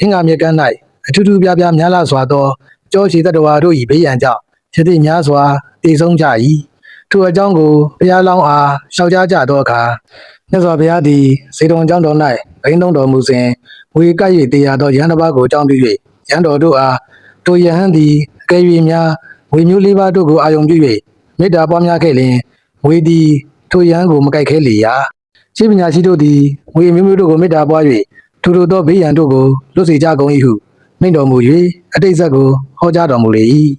အင်္ဂါမြေကမ်း၌အထူးထူးပြားပြားများလာစွာသောကြောချီတတဝါတို့၏ဘေးရန်ကြောင့်ယသိများစွာတည်ဆုံးကြ၏ထိုအကြောင်းကိုဘုရားလောင်းအားလျှောက်ကြားကြသောအခါမြတ်စွာဘုရားသည်စေတုံကျောင်းတော်၌ဘိန်းသုံးတော်မူစဉ်ဝေကပ်၍တရားသောယဟန်တစ်ပါးကိုအကြောင်းပြု၍ယဟန်တော်တို့အားထိုယဟန်သည်အကယ်၍များဝေမျိုးလေးပါးတို့ကိုအာယုံပြု၍မေတ္တာပွားများခဲ့လျင်ဝေသည်ထိုယဟန်ကိုမကိုက်ခဲလေရာရှိပညာရှိတို့သည်ဝေမျိုးမျိုးတို့ကိုမေတ္တာပွား၍ထိုတို့သောဘေးရန်တို့ကိုလွတ်စေကြကုန်၏ဟုမိန့်တော်မူ၍အတိတ်ဆက်ကိုဟောကြားတော်မူလေ၏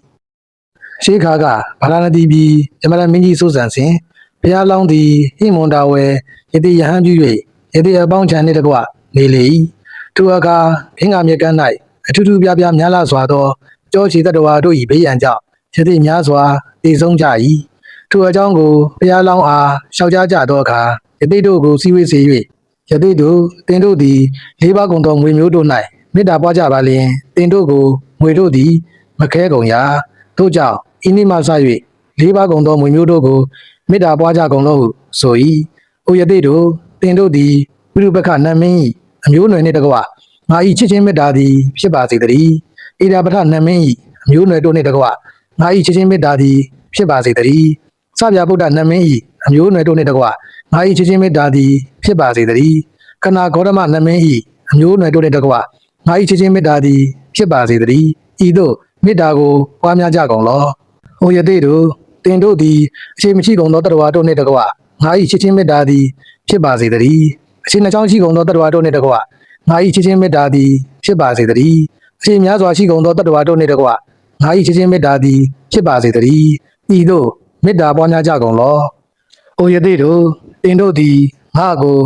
ရှေးခါကဗာရာဏသီပြည်ယမရမင်းကြီးစိုးစံစဉ်ဘုရားလောင်းသည်ဟိမွန်တာဝယ်ယတိယဟန်ပြု၍ယတိအပေါင်းချံနှင့်တကွနေလေ၏ထိုအခါအင်္ဂါမြေကမ်း၌အထူးထူးပြားပြားများလာစွာသောကြောချီတတဝါတို့၏ဘေးရန်ကြောင့်ယတိများစွာတည်ဆုံးကြ၏ထိုအကြောင်းကိုဘုရားလောင်းအားလျှောက်ကြားကြသောအခါယတိတို့ကိုစည်းဝေးစေ၍ယသိတို့တင်တို့သည်လေးပါးကုန်သောငွေမျိုးတို့၌မေတ္တာပွားကြပါလျင်တင်တို့ကိုငွေတို့သည်မခဲကုန်ရာထို့ကြောင့်ဤနည်းမှစ၍လေးပါးကုန်သောငွေမျိုးတို့ကိုမေတ္တာပွားကြကုန်လောဟုဆို၏အိုယသိတို့တင်တို့သည်ဝိရုပက္ခနတ်မင်း၏အမျိုးနွယ်နှင့်တကွငါ၏ချစ်ချင်းမေတ္တာသည်ဖြစ်ပါစေတည်းဣဒာပထနတ်မင်း၏အမျိုးနွယ်တို့နှင့်တကွငါ၏ချစ်ချင်းမေတ္တာသည်ဖြစ်ပါစေတည်းစဗျာဗုဒ္ဓနတ်မင်း၏အမျိုးနွယ်တို့နှင့်တကွငါ၏ချစ်ချင်းမေတ္တာသည်ဖြစ်ပါစေတည်းကနာဂေါရမနတ်မင်း၏အမျိုးနွယ်တို့နှင့်တကွငါ၏ချစ်ချင်းမေတ္တာသည်ဖြစ်ပါစေတည်းဤသို့မေတ္တာကိုပွားများကြကုန်လောအိုယသိတို့တင်တို့သည်အခြေမရှိကုန်သောတတဝါတို့နှင့်တကွငါ၏ချစ်ချင်းမေတ္တာသည်ဖြစ်ပါစေတည်းအခြေနှချောင်းရှိကုန်သောတတဝါတို့နှင့်တကွငါ၏ချစ်ချင်းမေတ္တာသည်ဖြစ်ပါစေတည်းအခြေများစွာရှိကုန်သောတတဝါတို့နှင့်တကွငါ၏ချစ်ချင်းမေတ္တာသည်ဖြစ်ပါစေတည်းဤသို့မေတ္တာပွားများကြကုန်လောအိုယသိတို့တင်တို့သည်ငါကို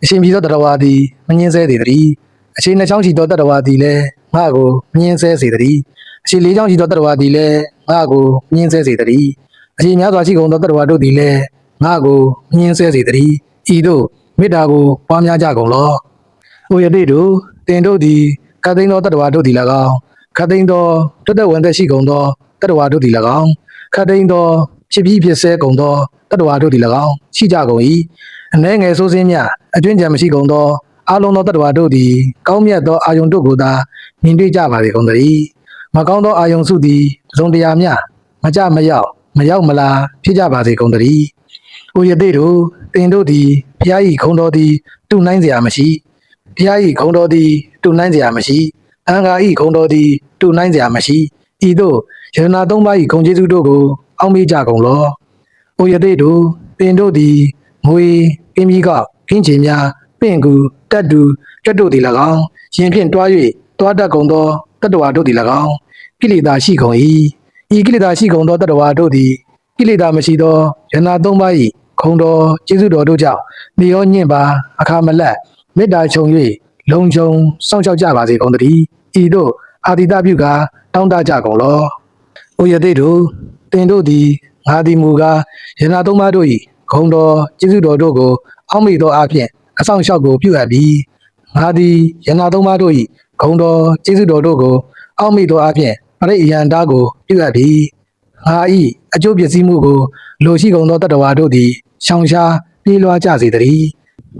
အရှင်ပြည်သောတတဝါသည်မငြင်းဆဲစေတည်းအခြေနှချောင်းရှိသောတတဝါသည်လည်းငါကိုမငြင်းဆဲစေတည်းအခြေလေးချောင်းရှိသောတတဝါသည်လည်းငါကိုမငြင်းဆဲစေတည်းအခြေများစွာရှိကုန်သောတတဝါတို့သည်လည်းငါကိုမငြင်းဆဲစေတည်းဤသို့မေတ္တာကိုပွားများကြကုန်လောအိုယသိတို့တင်တို့သည်ခတ်သိမ်းသောတတဝါတို့သည်၎င်းခတ်သိမ်းသောတတဝန်သက်ရှိကုန်သောတတဝါတို့သည်၎င်းခတ်သိမ်းသောဖြစ်ပြီးဖြစ်ဆဲကုန်သောတတဝါတို့သည်၎င်းရှိကြကုန်၏အနှဲငယ်ဆိုးစင်းများအကျွင့်ကြံမရှိကုန်သောအလုံးသောတတဝါတို့သည်ကောင်းမြတ်သောအာယုန်တို့ကိုသာမြင်တွေ့ကြပါစေကုန်သတည်းမကောင်းသောအာယုန်စုသည်တစုံတရာမျှမကြမရောက်မလာဖြစ်ကြပါစေကုန်သတည်း။အိုယသိတို့တင်တို့သည်ဘုရား၏ခုံတော်သည်တုနိုင်เสียမရှိဘုရား၏ခုံတော်သည်တုနိုင်เสียမရှိအင်္ဂါ၏ခုံတော်သည်တုနိုင်เสียမရှိဤသို့ယရနာသုံးပါး၏ခုံကျေးဇူးတို့ကိုအောက်မေ့ကြကုန်လော။အိုယသိတို့တင်တို့သည်ငွေကင်းပြီးကခင်းချေများပင့်ကူတက်တူကြွတ်တို့သည်၎င်းရင်ဖြင့်တွား၍တွားတတ်ကုန်သောတတ္တဝါတို့သည်၎င်းကိလေသာရှိကုန်၏ဤကိလေသာရှိကုန်သောတတ္တဝါတို့သည်ကိလေသာမရှိသောယန္နာသုံးပါး၏ခုံတော်ကျေးဇူးတော်တို့ကြောင့်မြေရောညင့်ပါအခါမလတ်မေတ္တာခြုံ၍လုံခြုံစောင့်ရှောက်ကြပါစေကုန်သတည်းဤသို့အာတိတပြုကာတောင်းတကြကုန်လော။အိုယသိတို့တင်တို့သည်ငါသည်မူကားယန္နာသုံးပါးတို့၏ခုံတော်ကျေးဇူးတော်တို့ကိုအောက်မေ့သောအဖြစ်အဆောင်လျှောက်ကိုပြုအပ်ပြီးငါသည်ယန္နာသုံးပါးတို့၏ခုံတော်ကျေးဇူးတော်တို့ကိုအောက်မေ့သောအဖြစ်ပရိယန္တာကိုပြုအပ်ပြီးငါ၏အကျိုးပစ္စည်းမှုကိုလိုရှိကုန်သောတတ္တဝါတို့သည်ရှောင်ရှားပြေးလွှားကြစေတည်း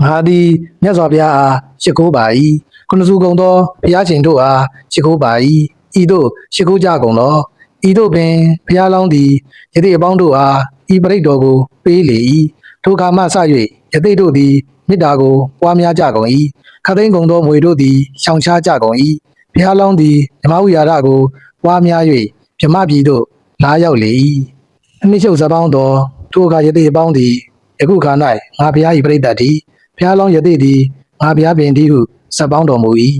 ငါသည်မြတ်စွာဘုရားအားရှိခိုးပါ၏ခုနစုကုန်သောဘုရားရှင်တို့အားရှိခိုးပါ၏ဤသို့ရှိခိုးကြကုန်လောဤသို့ပင်ဘုရားလောင်းသည်ယသိအပေါင်းတို့အားဤပရိတ်တော်ကိုပေးလေ၏ထိုခါမှစ၍ယသိတို့သည်မေတ္တာကိုပွားများကြကုန်၏ခတ်သိမ်းကုန်သောမွေတို့သည်ရှောင်ရှားကြကုန်၏ဘုရားလောင်းသည်ဓမ္မဝိဟာရကိုပွားများ၍ဗြဟ္မပြည်သို့လာရောက်လေ၏အနိရှုပ်စပေါင်းသောထိုအခါယသိအပေါင်းသည်ယခုခါ၌ငါဘုရား၏ပရိသတ်သည်ဘုရားလောင်းယသိသည်ငါဘုရားပင်သည်ဟုစပ်ပေါင်းတော်မူ၏